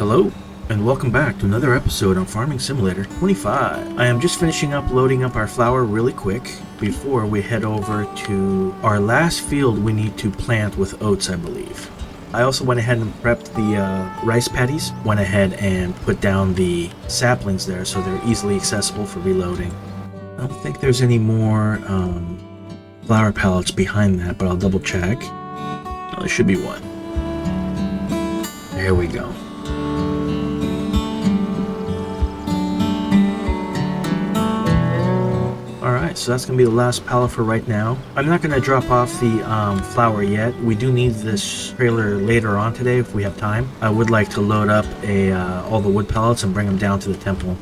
Hello, and welcome back to another episode on Farming Simulator 25. I am just finishing up loading up our flour really quick before we head over to our last field we need to plant with oats, I believe. I also went ahead and prepped the rice paddies, went ahead and put down the saplings there so they're easily accessible for reloading. I don't think there's any more flour pallets behind that, but I'll double check. Oh, there should be one. There we go. Alright, so that's going to be the last pallet for right now. I'm not going to drop off the flour yet. We do need this trailer later on today if we have time. I would like to load up all the wood pallets and bring them down to the temple.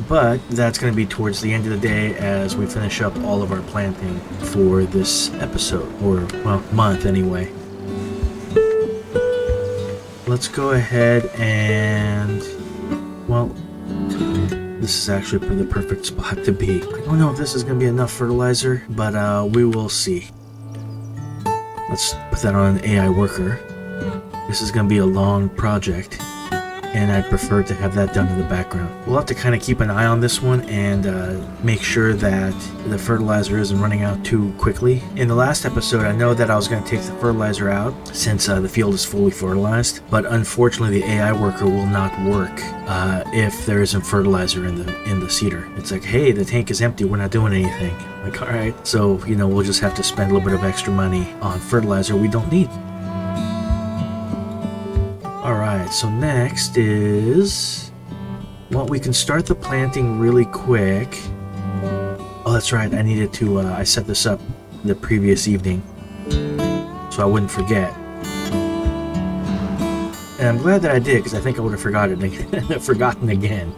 But that's going to be towards the end of the day as we finish up all of our planting for this episode, or, well, month anyway. Let's go ahead and, well, this is actually the perfect spot to be. I don't know if this is going to be enough fertilizer, but we will see. Let's put that on an AI worker. This is going to be a long project, and I'd prefer to have that done in the background. We'll have to kind of keep an eye on this one and make sure that the fertilizer isn't running out too quickly. In the last episode, I know that I was going to take the fertilizer out since the field is fully fertilized, but unfortunately the AI worker will not work if there isn't fertilizer in the seeder. It's like, hey, the tank is empty, we're not doing anything. Like, all right, so we'll just have to spend a little bit of extra money on fertilizer we don't need. Alright, so next is, well, we can start the planting really quick. Oh, that's right, I needed to, I set this up the previous evening so I wouldn't forget. And I'm glad that I did, because I think I would have forgotten again.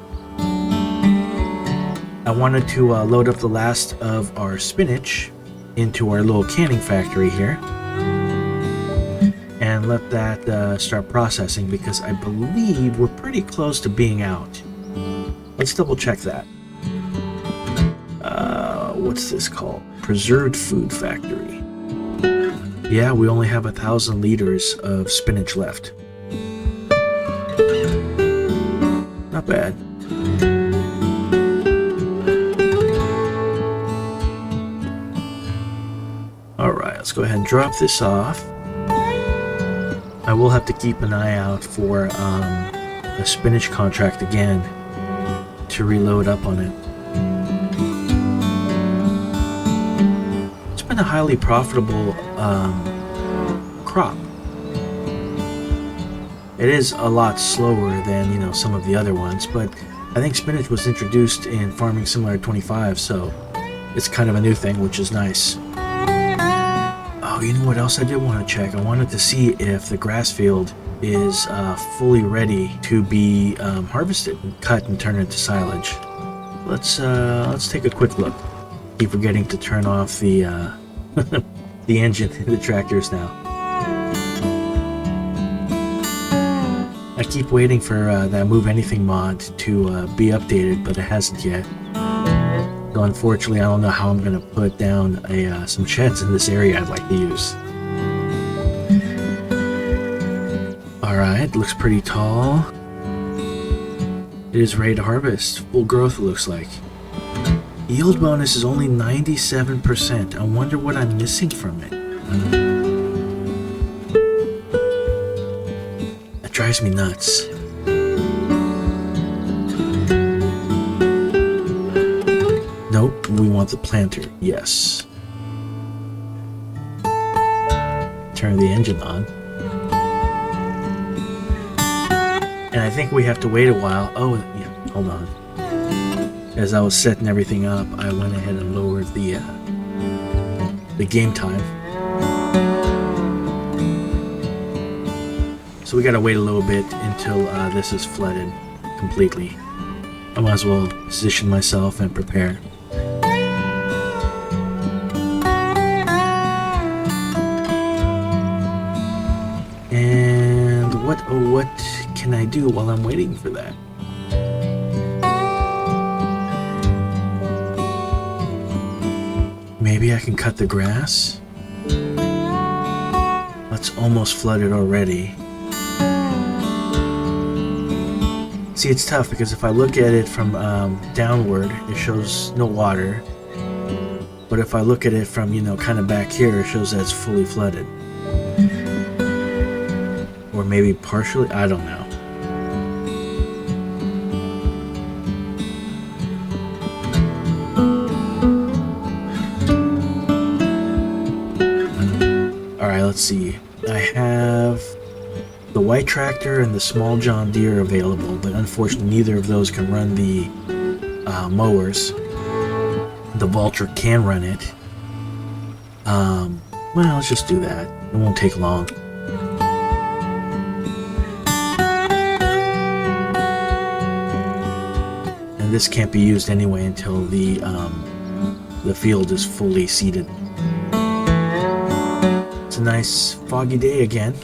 I wanted to load up the last of our spinach into our little canning factory here and let that start processing, because I believe we're pretty close to being out. Let's double check that. What's this called? Preserved Food Factory. Yeah, we only have 1,000 liters of spinach left. Not bad. Alright, let's go ahead and drop this off. I will have to keep an eye out for a spinach contract again to reload up on it. It's been a highly profitable crop. It is a lot slower than some of the other ones, but I think spinach was introduced in Farming Simulator 25, so it's kind of a new thing, which is nice. Oh, you know what else I did want to check? I wanted to see if the grass field is fully ready to be harvested and cut and turned into silage. Let's take a quick look. Keep forgetting to turn off the the engine in the tractors now. I keep waiting for that Move Anything mod to be updated, but it hasn't yet. So unfortunately, I don't know how I'm going to put down some sheds in this area I'd like to use. Alright, looks pretty tall. It is ready to harvest. Full growth, it looks like. Yield bonus is only 97%. I wonder what I'm missing from it. That drives me nuts. Nope, we want the planter, yes. Turn the engine on. And I think we have to wait a while. Oh, yeah, hold on. As I was setting everything up, I went ahead and lowered the game time. So we gotta wait a little bit until this is flooded completely. I might as well position myself and prepare. And what can I do while I'm waiting for that? Maybe I can cut the grass? It's almost flooded already. See, it's tough because if I look at it from downward, it shows no water. But if I look at it from, kind of back here, it shows that it's fully flooded. Or maybe partially, I don't know. Alright, let's see. I have the white tractor and the small John Deere available, but unfortunately neither of those can run the mowers. The Vulture can run it. Well, let's just do that. It won't take long. And this can't be used anyway until the field is fully seeded. It's a nice foggy day again.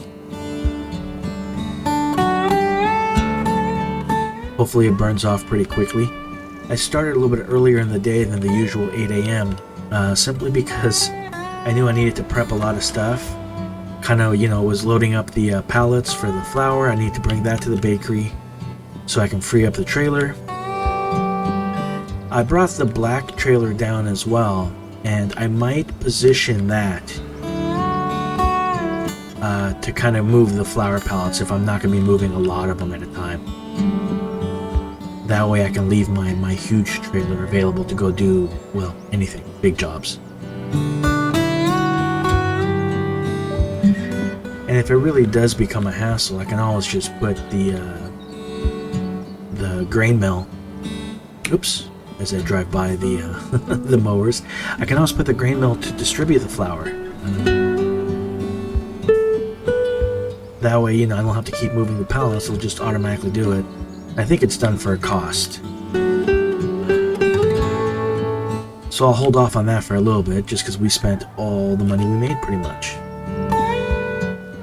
Hopefully it burns off pretty quickly. I started a little bit earlier in the day than the usual 8 a.m. Simply because I knew I needed to prep a lot of stuff. Kind of, was loading up the pallets for the flour. I need to bring that to the bakery so I can free up the trailer. I brought the black trailer down as well, and I might position that to kind of move the flour pallets if I'm not going to be moving a lot of them at a time. That way I can leave my huge trailer available to go do, well, anything, big jobs. And if it really does become a hassle, I can always just put the grain mill, oops, as I drive by the the mowers, I can always put the grain mill to distribute the flour. That way, I don't have to keep moving the pallets, it'll just automatically do it. I think it's done for a cost. So I'll hold off on that for a little bit, just because we spent all the money we made pretty much.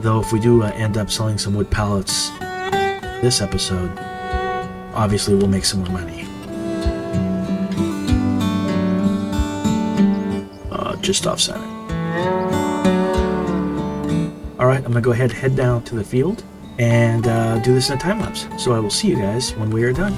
Though if we do end up selling some wood pallets this episode, obviously we'll make some more money. Just off center. Alright, I'm going to go ahead and head down to the field and do this in a time lapse. So I will see you guys when we are done.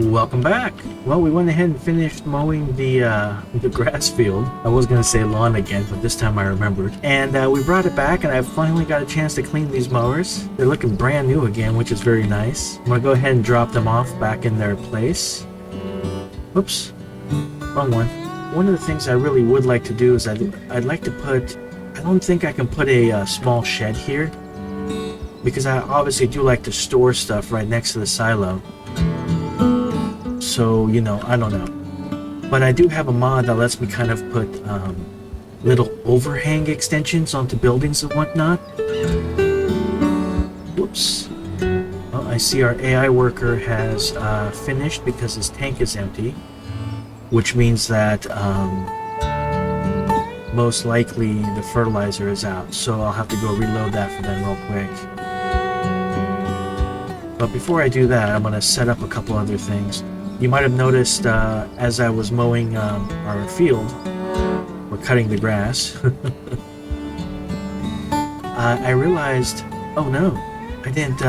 Welcome back. Well, we went ahead and finished mowing the grass field. I was going to say lawn again, but this time I remembered. And we brought it back, and I finally got a chance to clean these mowers. They're looking brand new again, which is very nice. I'm going to go ahead and drop them off back in their place. Oops, wrong one. One of the things I really would like to do is I'd like to put, I don't think I can put a small shed here, because I obviously do like to store stuff right next to the silo. So, I don't know. But I do have a mod that lets me kind of put little overhang extensions onto buildings and whatnot. Whoops. I see our AI worker has finished because his tank is empty, which means that most likely the fertilizer is out. So I'll have to go reload that for them real quick. But before I do that, I'm going to set up a couple other things. You might have noticed as I was mowing our field, or cutting the grass, I realized, oh no, I didn't,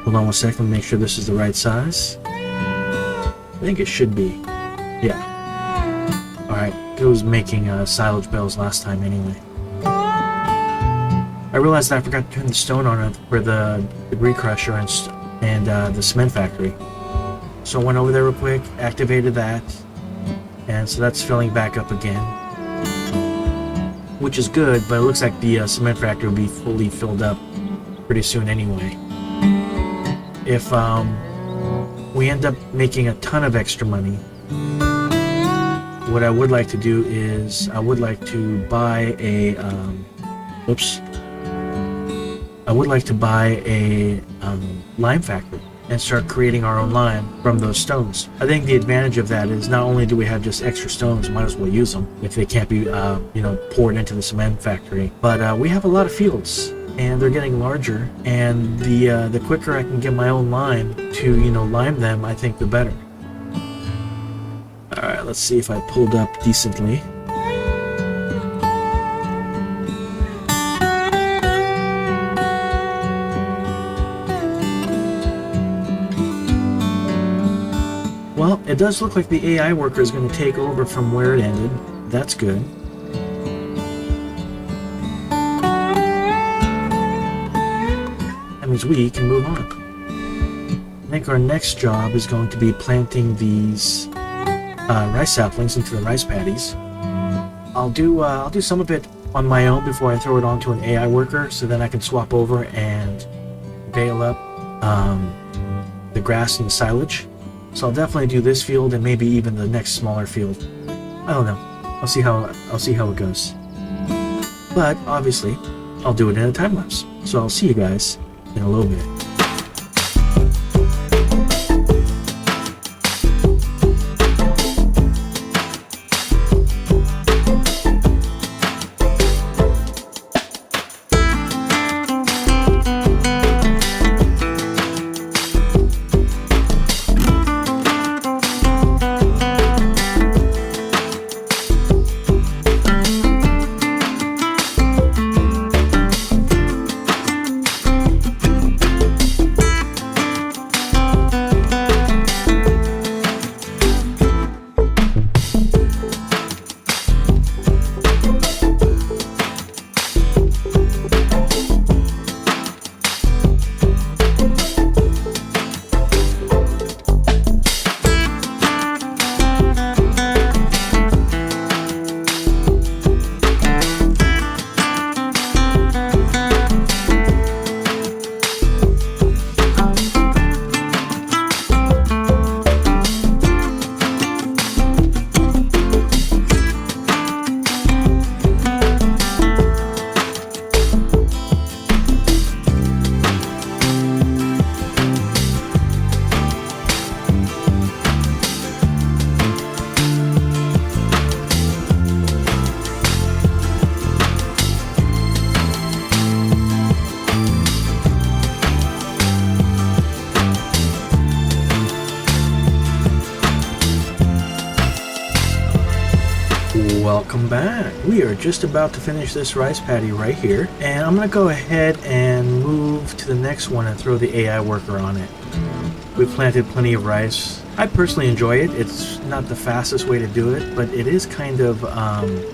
hold on one second, make sure this is the right size. I think it should be. Yeah. Alright, it was making silage bales last time anyway. I realized that I forgot to turn the stone on it for the debris crusher and the cement factory. So I went over there real quick, activated that, and so that's filling back up again. Which is good, but it looks like the cement factory will be fully filled up pretty soon anyway. If we end up making a ton of extra money, what I would like to do is I would like to buy a lime factory and start creating our own lime from those stones. I think the advantage of that is not only do we have just extra stones, might as well use them if they can't be poured into the cement factory, but we have a lot of fields and they're getting larger, and the quicker I can get my own lime to lime them, I think the better. Alright, let's see if I pulled up decently. Well, it does look like the AI worker is going to take over from where it ended. That's good. That means we can move on. I think our next job is going to be planting these rice saplings into the rice paddies. I'll do some of it on my own before I throw it onto an AI worker, so then I can swap over and bale up the grass and the silage. So I'll definitely do this field and maybe even the next smaller field. I don't know. I'll see how it goes. But obviously, I'll do it in a time lapse. So I'll see you guys in a little bit. Welcome back. We are just about to finish this rice paddy right here, and I'm going to go ahead and move to the next one and throw the AI worker on it. We've planted plenty of rice. I personally enjoy it. It's not the fastest way to do it, but it is kind of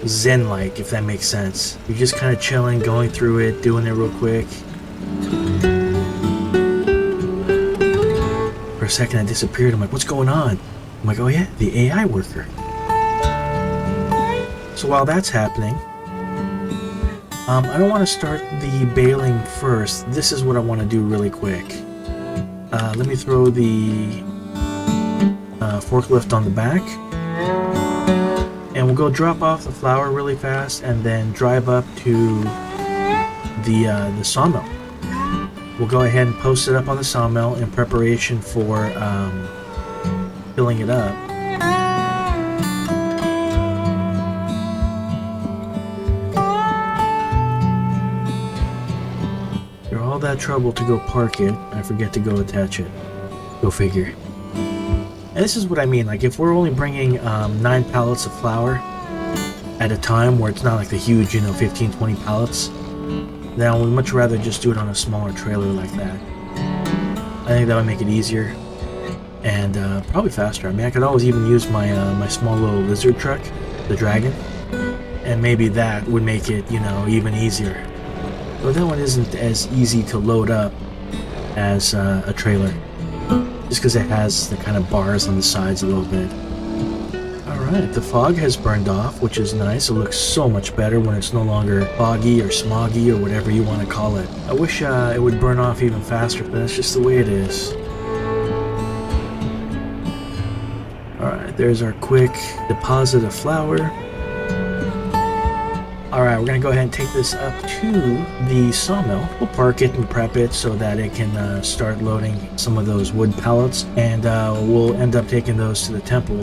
zen-like, if that makes sense. You're just kind of chilling, going through it, doing it real quick. For a second I disappeared. I'm like, what's going on? I'm like, oh yeah, the AI worker. So while that's happening, I don't want to start the baling first. This is what I want to do really quick. Let me throw the forklift on the back, and we'll go drop off the flour really fast and then drive up to the sawmill. we'll go ahead and post it up on the sawmill in preparation for filling it up. You're all that trouble to go park it, I forget to go attach it. Go figure. And this is what I mean, like if we're only bringing 9 pallets of flour at a time, where it's not like the huge, 15, 20 pallets, then I would much rather just do it on a smaller trailer like that. I think that would make it easier and probably faster. I mean, I could always even use my my small little lizard truck, the Dragon, and maybe that would make it, even easier. But that one isn't as easy to load up as a trailer, just because it has the kind of bars on the sides a little bit. Alright, the fog has burned off, which is nice. It looks so much better when it's no longer foggy or smoggy or whatever you want to call it. I wish it would burn off even faster, but that's just the way it is. Alright, there's our quick deposit of flour. Alright, we're going to go ahead and take this up to the sawmill. We'll park it and prep it so that it can start loading some of those wood pallets, and we'll end up taking those to the temple.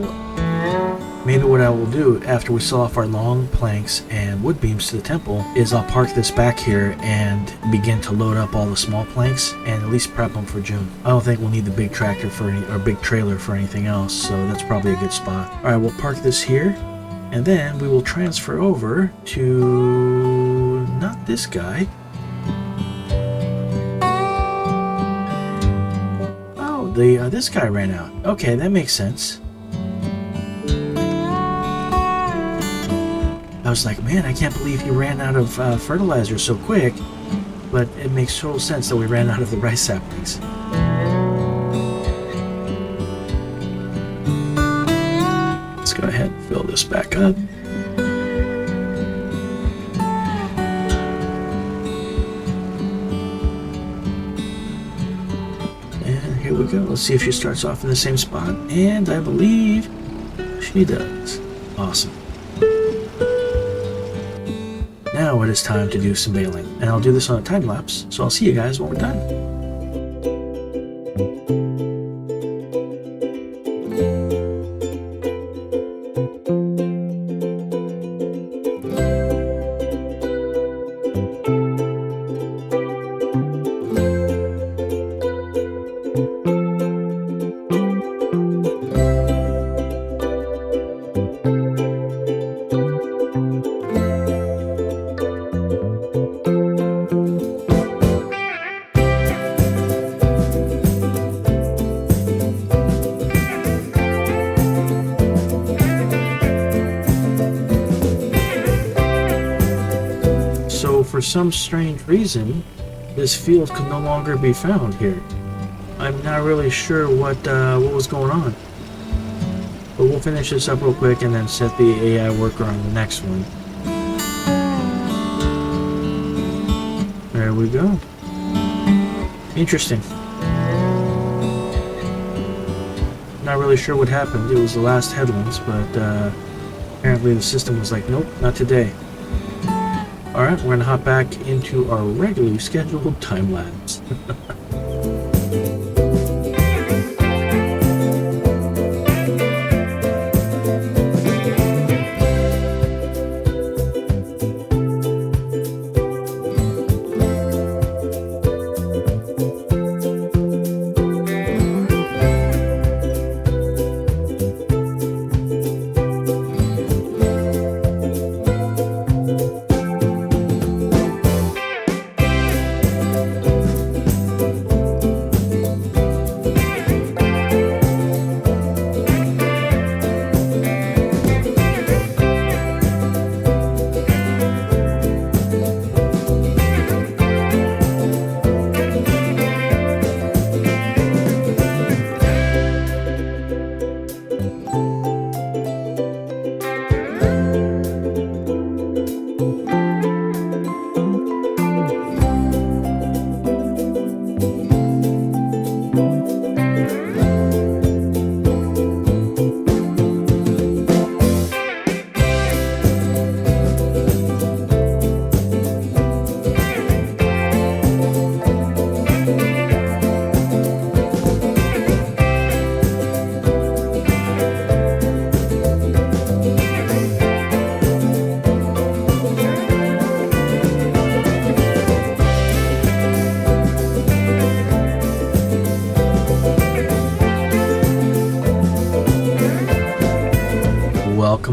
Maybe what I will do after we saw off our long planks and wood beams to the temple is I'll park this back here and begin to load up all the small planks and at least prep them for June. I don't think we'll need the big tractor or big trailer for anything else, so that's probably a good spot. Alright, we'll park this here. And then we will transfer over to not this guy. Oh, this guy ran out. Okay, that makes sense. I was like, man, I can't believe he ran out of fertilizer so quick. But it makes total sense that we ran out of the rice saplings. Go ahead and fill this back up. And here we go. Let's see if she starts off in the same spot. And I believe she does. Awesome. Now it is time to do some baling. And I'll do this on a time lapse, so I'll see you guys when we're done. For some strange reason, this field could no longer be found here. I'm not really sure what was going on. But we'll finish this up real quick and then set the AI worker on the next one. There we go. Interesting. Not really sure what happened. It was the last headlands, but apparently the system was like, nope, not today. Alright, we're going to hop back into our regularly scheduled time lapse.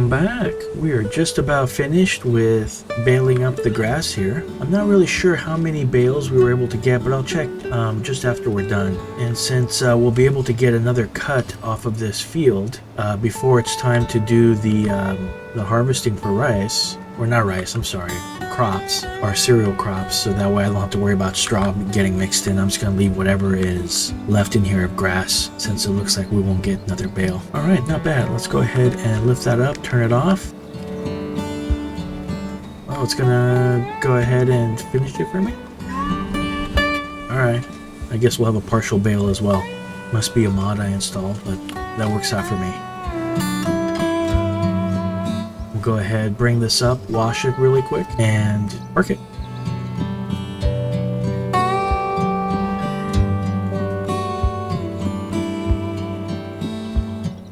Welcome back. We are just about finished with baling up the grass here. I'm not really sure how many bales we were able to get, but I'll check just after we're done. And since we'll be able to get another cut off of this field before it's time to do the harvesting for rice, or not rice, I'm sorry, crops, our cereal crops, so that way I don't have to worry about straw getting mixed in. I'm just going to leave whatever is left in here of grass, since it looks like we won't get another bale. Alright, not bad. Let's go ahead and lift that up, turn it off. Oh, it's going to go ahead and finish it for me? Alright, I guess we'll have a partial bale as well. Must be a mod I installed, but that works out for me. Go ahead, bring this up, wash it really quick, and park it.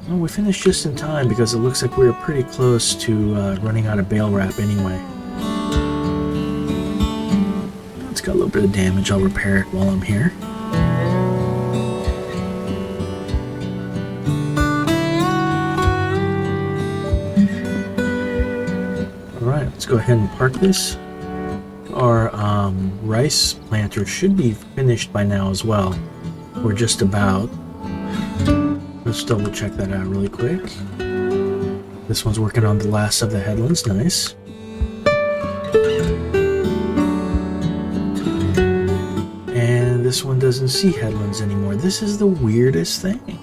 Well, we finished just in time because it looks like we were pretty close to running out of bale wrap anyway. It's got a little bit of damage. I'll repair it while I'm here. Let's go ahead and park this. Our rice planter should be finished by now as well. We're just about. Let's double check that out really quick. This one's working on the last of the headlands. Nice. And this one doesn't see headlands anymore. This is the weirdest thing.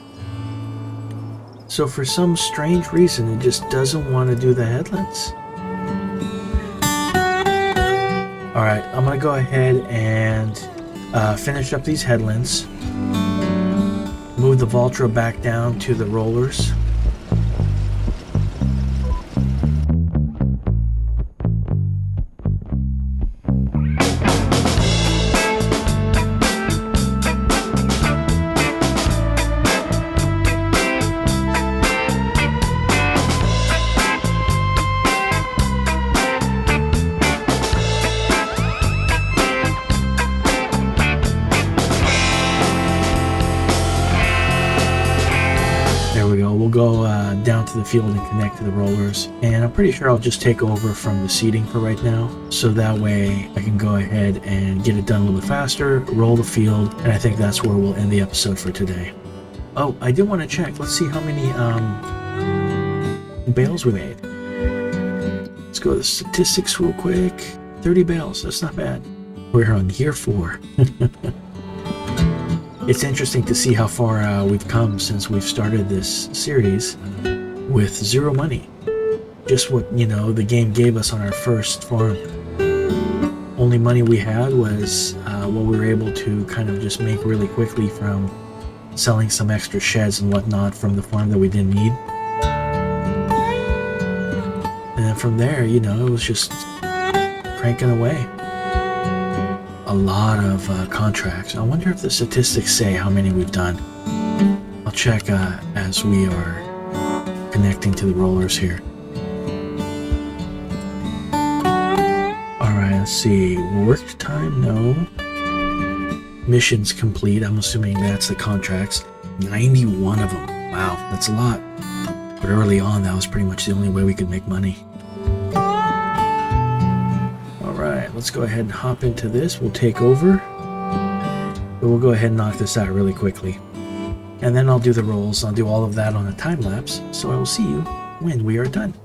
So for some strange reason, it just doesn't want to do the headlands. Alright, I'm going to go ahead and finish up these headlands. Move the Valtra back down to the rollers. We'll go down to the field and connect to the rollers, and I'm pretty sure I'll just take over from the seeding for right now, so that way I can go ahead and get it done a little bit faster, roll the field, and I think that's where we'll end the episode for today. Oh, I did want to check. Let's see how many bales we made. Let's go to the statistics real quick. 30 bales. That's not bad. We're on year 4. It's interesting to see how far we've come since we've started this series with 0 money. Just what, the game gave us on our first farm. Only money we had was what we were able to kind of just make really quickly from selling some extra sheds and whatnot from the farm that we didn't need. And then from there, it was just cranking away. A lot of contracts. I wonder if the statistics say how many we've done. I'll check as we are connecting to the rollers here. Alright, let's see. Work time? No. Missions complete. I'm assuming that's the contracts. 91 of them. Wow, that's a lot. But early on, that was pretty much the only way we could make money. Alright, let's go ahead and hop into this. We'll take over. But we'll go ahead and knock this out really quickly. And then I'll do the rolls. I'll do all of that on a time lapse. So I will see you when we are done.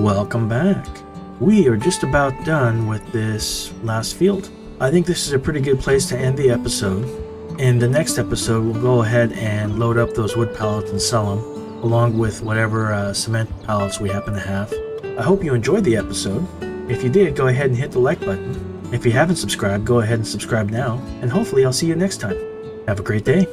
Welcome back. We are just about done with this last field. I think this is a pretty good place to end the episode. In the next episode, we'll go ahead and load up those wood pallets and sell them, along with whatever cement pallets we happen to have. I hope you enjoyed the episode. If you did, go ahead and hit the like button. If you haven't subscribed, go ahead and subscribe now, and hopefully I'll see you next time. Have a great day.